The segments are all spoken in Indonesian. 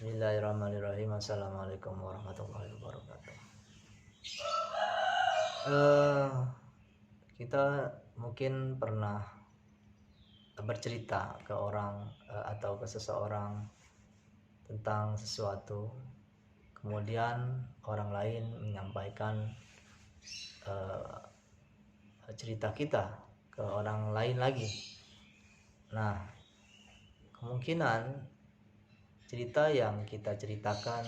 Bismillahirrahmanirrahim. Assalamualaikum warahmatullahi wabarakatuh. Eh, kita mungkin pernah bercerita ke orang atau ke seseorang tentang sesuatu, kemudian orang lain menyampaikan cerita kita ke orang lain lagi. Nah, kemungkinan cerita yang kita ceritakan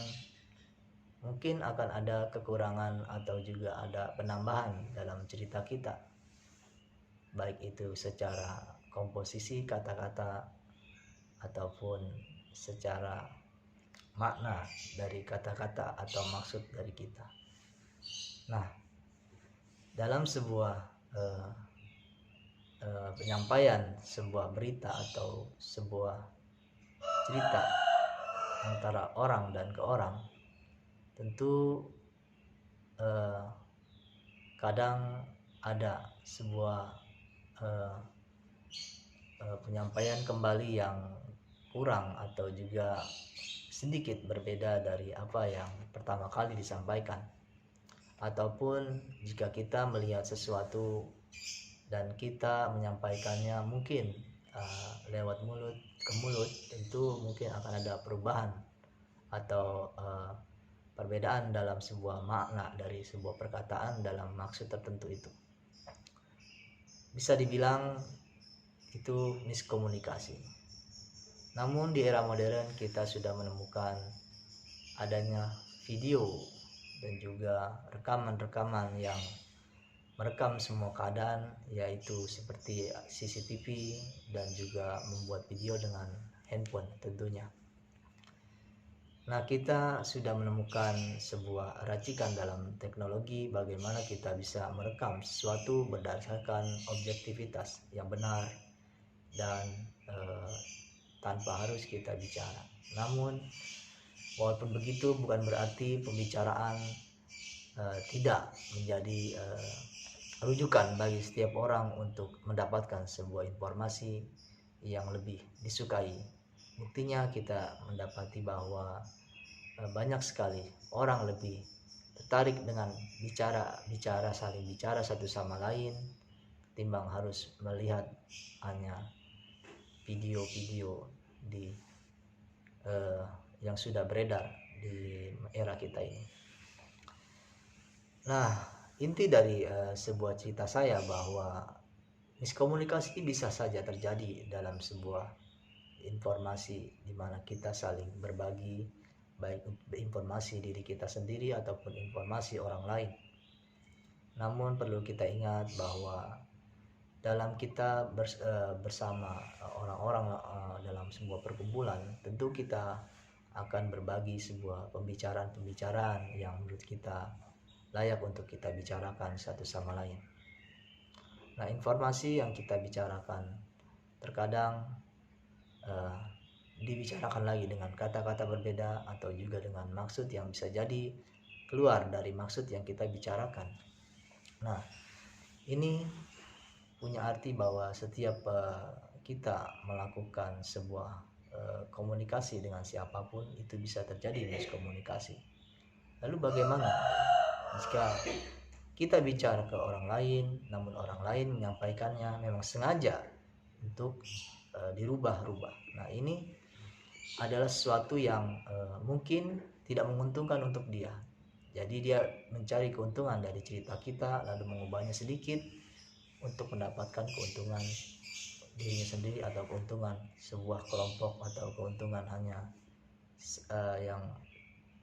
mungkin akan ada kekurangan atau juga ada penambahan dalam cerita kita, baik itu secara komposisi kata-kata ataupun secara makna dari kata-kata atau maksud dari kita. Nah, dalam sebuah penyampaian sebuah berita atau sebuah cerita antara orang dan ke orang, tentu kadang ada sebuah penyampaian kembali yang kurang atau juga sedikit berbeda dari apa yang pertama kali disampaikan. Ataupun jika kita melihat sesuatu dan kita menyampaikannya mungkin lewat mulut ke mulut, tentu mungkin akan ada perubahan atau perbedaan dalam sebuah makna dari sebuah perkataan dalam maksud tertentu itu. Bisa dibilang itu miskomunikasi. Namun di era modern kita sudah menemukan adanya video dan juga rekaman-rekaman yang merekam semua keadaan, yaitu seperti CCTV dan juga membuat video dengan handphone tentunya. Nah, kita sudah menemukan sebuah racikan dalam teknologi bagaimana kita bisa merekam sesuatu berdasarkan objektivitas yang benar dan tanpa harus kita bicara. Namun walaupun begitu bukan berarti pembicaraan tidak menjadi rujukan bagi setiap orang untuk mendapatkan sebuah informasi yang lebih disukai. Buktinya kita mendapati bahwa banyak sekali orang lebih tertarik dengan bicara saling bicara satu sama lain ketimbang harus melihat hanya video-video di yang sudah beredar di era kita ini. Nah, inti dari sebuah cerita saya bahwa miskomunikasi bisa saja terjadi dalam sebuah informasi di mana kita saling berbagi, baik informasi diri kita sendiri ataupun informasi orang lain. Namun perlu kita ingat bahwa dalam kita bersama orang-orang dalam sebuah perkumpulan, tentu kita akan berbagi sebuah pembicaraan yang menurut kita layak untuk kita bicarakan satu sama lain. Nah, informasi yang kita bicarakan terkadang dibicarakan lagi dengan kata-kata berbeda atau juga dengan maksud yang bisa jadi keluar dari maksud yang kita bicarakan. Nah, ini punya arti bahwa setiap kita melakukan sebuah komunikasi dengan siapapun itu bisa terjadi miskomunikasi. Lalu bagaimana jika kita bicara ke orang lain namun orang lain menyampaikannya memang sengaja untuk dirubah-rubah? Nah, ini adalah sesuatu yang mungkin tidak menguntungkan untuk dia. Jadi dia mencari keuntungan dari cerita kita lalu mengubahnya sedikit untuk mendapatkan keuntungan dirinya sendiri atau keuntungan sebuah kelompok atau keuntungan hanya yang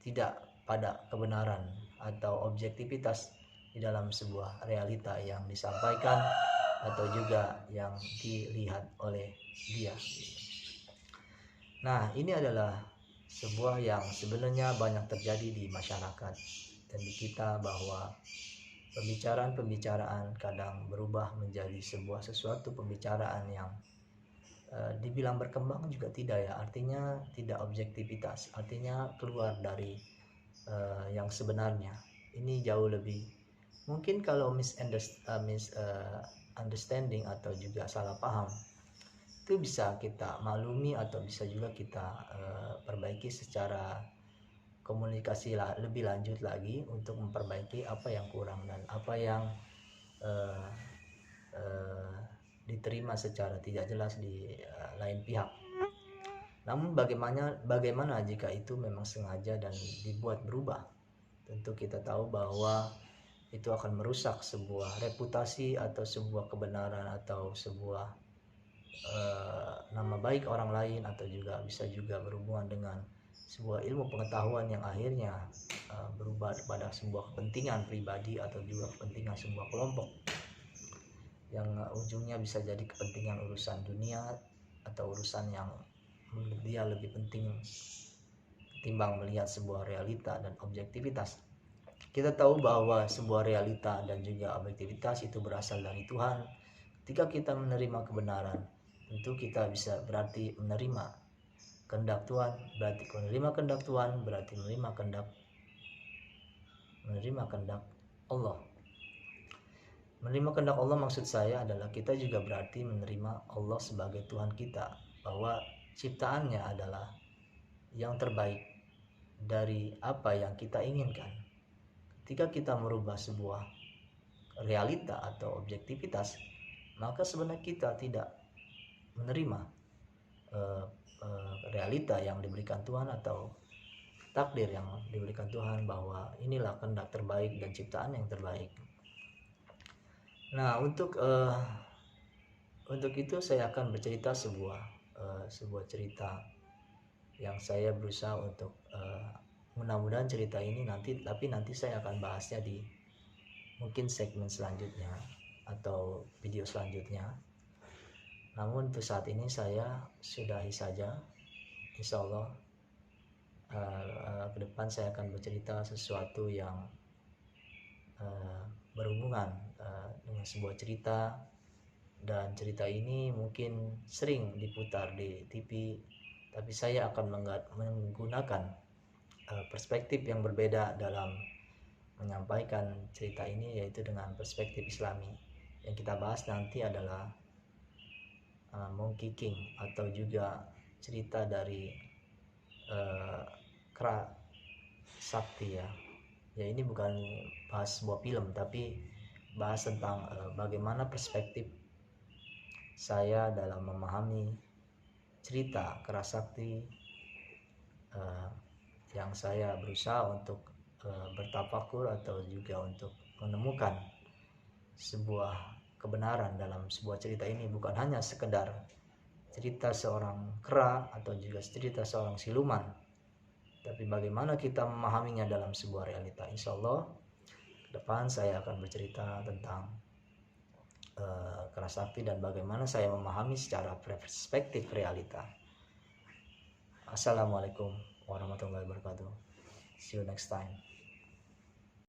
tidak pada kebenaran atau objektivitas di dalam sebuah realita yang disampaikan atau juga yang dilihat oleh dia. Nah, ini adalah sebuah yang sebenarnya banyak terjadi di masyarakat dan di kita, bahwa pembicaraan kadang berubah menjadi sesuatu pembicaraan yang dibilang berkembang juga tidak ya, artinya tidak objektivitas, artinya keluar dari yang sebenarnya. Ini jauh lebih mungkin kalau misunderstanding atau juga salah paham, itu itu bisa kita maklumi atau bisa juga kita perbaiki secara komunikasi lebih lanjut lagi untuk memperbaiki apa yang kurang dan apa yang uh, uh, diterima secara tidak jelas di lain pihak. Namun bagaimana jika itu memang sengaja dan dibuat berubah? Tentu kita tahu bahwa itu akan merusak sebuah reputasi atau sebuah kebenaran atau sebuah nama baik orang lain, atau juga bisa juga berhubungan dengan sebuah ilmu pengetahuan yang akhirnya berubah pada sebuah kepentingan pribadi atau juga kepentingan sebuah kelompok yang ujungnya bisa jadi kepentingan urusan dunia atau urusan yang menurut dia lebih penting ketimbang melihat sebuah realita dan objektivitas. Kita tahu bahwa sebuah realita dan juga objektivitas itu berasal dari Tuhan. Ketika kita menerima kebenaran, tentu kita bisa berarti menerima kehendak Tuhan. Berarti menerima kehendak Tuhan berarti menerima kehendak Allah. Menerima kehendak Allah maksud saya adalah kita juga berarti menerima Allah sebagai Tuhan kita, bahwa ciptaannya adalah yang terbaik dari apa yang kita inginkan. Ketika kita merubah sebuah realita atau objektivitas, maka sebenarnya kita tidak menerima realita yang diberikan Tuhan atau takdir yang diberikan Tuhan, bahwa inilah kehendak terbaik dan ciptaan yang terbaik. Nah, untuk itu saya akan bercerita sebuah cerita yang saya berusaha untuk mudah-mudahan cerita ini nanti saya akan bahasnya di mungkin segmen selanjutnya atau video selanjutnya. Namun untuk saat ini saya sudahi saja. Insya Allah ke depan saya akan bercerita sesuatu yang berhubungan dengan sebuah cerita, dan cerita ini mungkin sering diputar di TV, tapi saya akan menggunakan perspektif yang berbeda dalam menyampaikan cerita ini, yaitu dengan perspektif Islami. Yang kita bahas nanti adalah Monkey King, atau juga cerita dari Kera Sakti ya. Ya, ini bukan bahas sebuah film, tapi bahas tentang bagaimana perspektif saya dalam memahami cerita Kera Sakti yang saya berusaha untuk bertafakur atau juga untuk menemukan sebuah kebenaran dalam sebuah cerita ini, bukan hanya sekedar cerita seorang kera atau juga cerita seorang siluman, tapi bagaimana kita memahaminya dalam sebuah realita. Insya Allah ke depan saya akan bercerita tentang Kera Sakti dan bagaimana saya memahami secara perspektif realita. Assalamualaikum warahmatullahi wabarakatuh. See you next time.